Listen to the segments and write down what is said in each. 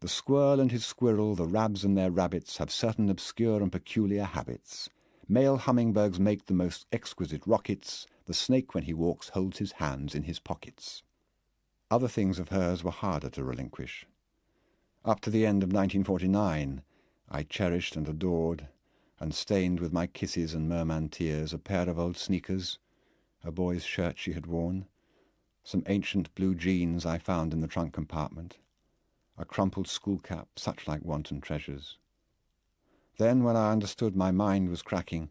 The squirrel and his squirrel, the rabs and their rabbits, have certain obscure and peculiar habits. Male hummingbirds make the most exquisite rockets. The snake, when he walks, holds his hands in his pockets. Other things of hers were harder to relinquish. Up to the end of 1949, I cherished and adored, and stained with my kisses and merman tears, a pair of old sneakers, a boy's shirt she had worn, some ancient blue jeans I found in the trunk compartment, a crumpled school cap, such like wanton treasures. Then, when I understood my mind was cracking,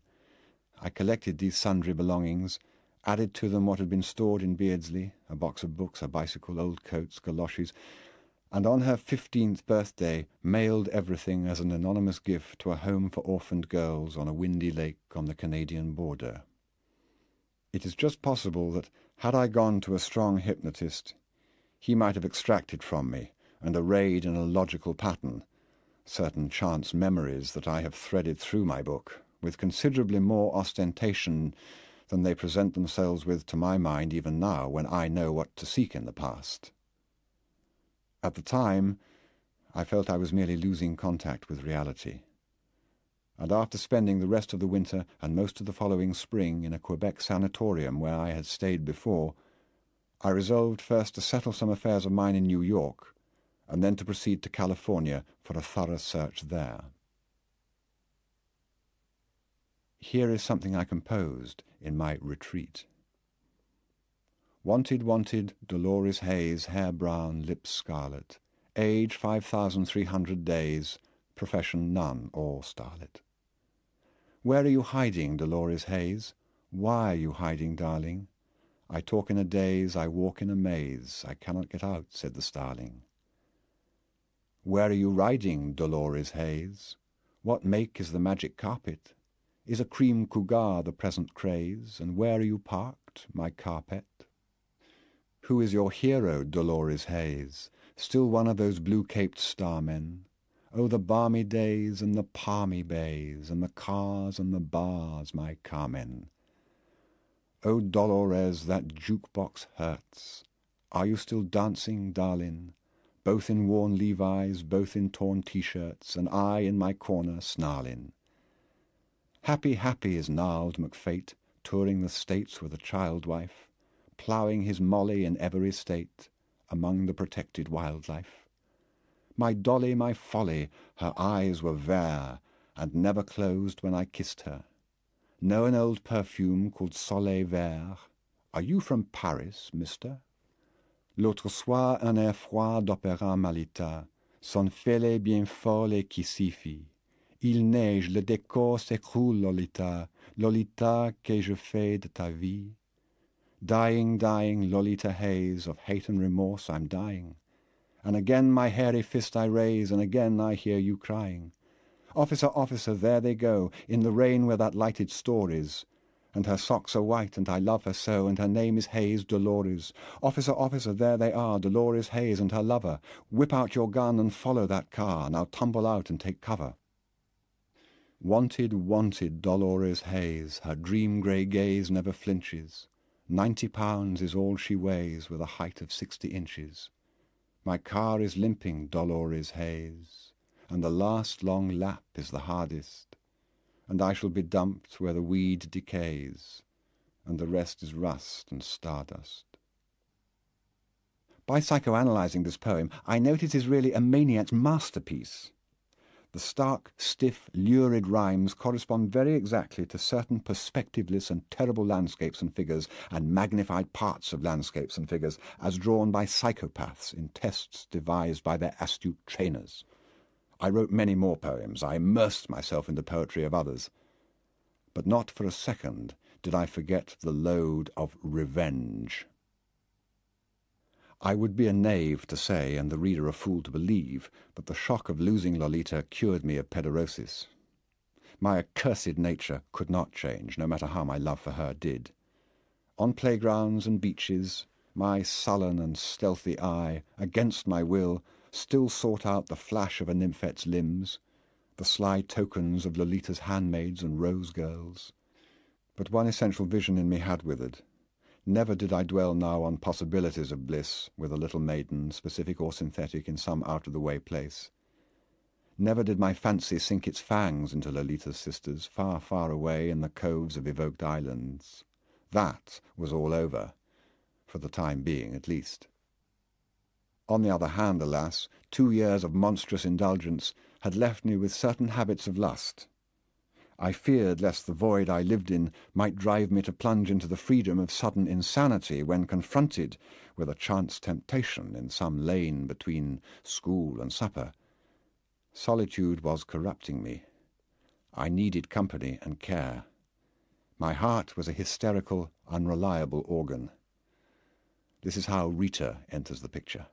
I collected these sundry belongings, added to them what had been stored in Beardsley, a box of books, a bicycle, old coats, galoshes, and on her 15th birthday mailed everything as an anonymous gift to a home for orphaned girls on a windy lake on the Canadian border. It is just possible that, had I gone to a strong hypnotist, he might have extracted from me and arrayed in a logical pattern certain chance memories that I have threaded through my book, with considerably more ostentation than they present themselves with to my mind even now, when I know what to seek in the past. At the time, I felt I was merely losing contact with reality. And after spending the rest of the winter and most of the following spring in a Quebec sanatorium where I had stayed before, I resolved first to settle some affairs of mine in New York, and then to proceed to California for a thorough search there. Here is something I composed in my retreat. Wanted, wanted, Dolores Hayes, hair brown, lips scarlet, age 5,300 days, profession none, all starlet. Where are you hiding, Dolores Hayes? Why are you hiding, darling? I talk in a daze, I walk in a maze, I cannot get out, said the starling. Where are you riding, Dolores Hayes? What make is the magic carpet? Is a cream cougar the present craze? And where are you parked, my carpet? Who is your hero, Dolores Hayes? Still one of those blue-caped starmen? Oh, the balmy days and the palmy bays, and the cars and the bars, my Carmen. Oh, Dolores, that jukebox hurts. Are you still dancing, darling? Both in worn Levi's, both in torn T-shirts, and I in my corner snarling. Happy, happy is gnarled McFate, touring the States with a child wife, ploughing his Molly in every state, among the protected wildlife. My Dolly, my folly, her eyes were vert, and never closed when I kissed her. Know an old perfume called Soleil Vert? Are you from Paris, mister? L'autre soir un air froid d'opéra Malita, son fêlé bien folle et qui s'y fit. Il neige, le décor s'écroule, Lolita, Lolita, que je fais de ta vie? Dying, dying, Lolita Hayes, of hate and remorse I'm dying. And again my hairy fist I raise, and again I hear you crying. Officer, officer, there they go, in the rain where that lighted store is. And her socks are white, and I love her so, and her name is Hayes Dolores. Officer, officer, there they are, Dolores Hayes and her lover. Whip out your gun and follow that car, now tumble out and take cover. Wanted, wanted, Dolores Hayes, her dream-grey gaze never flinches. 90 pounds is all she weighs, with a height of 60 inches. My car is limping, Dolores Hayes, and the last long lap is the hardest, and I shall be dumped where the weed decays, and the rest is rust and stardust. By psychoanalyzing this poem, I note it is really a maniac's masterpiece. The stark, stiff, lurid rhymes correspond very exactly to certain perspectiveless and terrible landscapes and figures, and magnified parts of landscapes and figures, as drawn by psychopaths in tests devised by their astute trainers. I wrote many more poems. I immersed myself in the poetry of others. But not for a second did I forget the load of revenge. I would be a knave to say, and the reader a fool to believe, that the shock of losing Lolita cured me of pederosis. My accursed nature could not change, no matter how my love for her did. On playgrounds and beaches, my sullen and stealthy eye, against my will, still sought out the flash of a nymphet's limbs, the sly tokens of Lolita's handmaids and rose girls. But one essential vision in me had withered. Never did I dwell now on possibilities of bliss with a little maiden, specific or synthetic, in some out-of-the-way place. Never did my fancy sink its fangs into Lolita's sisters, far, far away in the coves of evoked islands. That was all over, for the time being at least. On the other hand, alas, 2 years of monstrous indulgence had left me with certain habits of lust. I feared lest the void I lived in might drive me to plunge into the freedom of sudden insanity when confronted with a chance temptation in some lane between school and supper. Solitude was corrupting me. I needed company and care. My heart was a hysterical, unreliable organ. This is how Rita enters the picture.